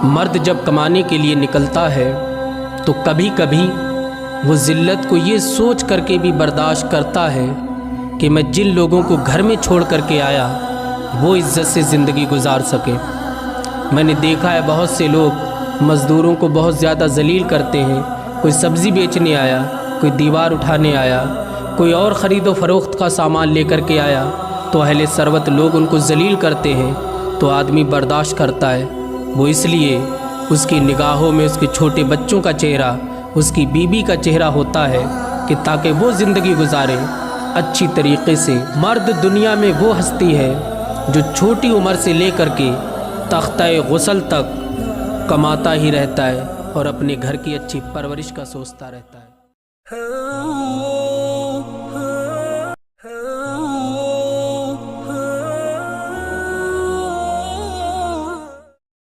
मर्द जब कमाने के लिए निकलता है तो कभी कभी वो ज़िल्लत को ये सोच करके भी बर्दाश्त करता है कि मैं जिन लोगों को घर में छोड़ करके आया वो इज़्ज़त से ज़िंदगी गुजार सके। मैंने देखा है बहुत से लोग मज़दूरों को बहुत ज़्यादा ज़लील करते हैं। कोई सब्ज़ी बेचने आया, कोई दीवार उठाने आया, कोई और ख़रीदो फ़रोख्त का सामान लेकर के आया तो अहले सरवत लोग उनको ज़लील करते हैं तो आदमी बर्दाश्त करता है। वो इसलिए उसकी निगाहों में उसके छोटे बच्चों का चेहरा, उसकी बीबी का चेहरा होता है कि ताकि वो ज़िंदगी गुजारे अच्छी तरीक़े से। मर्द दुनिया में वो हस्ती है जो छोटी उम्र से लेकर के तख्ता-ए गुस्ल तक कमाता ही रहता है और अपने घर की अच्छी परवरिश का सोचता रहता है।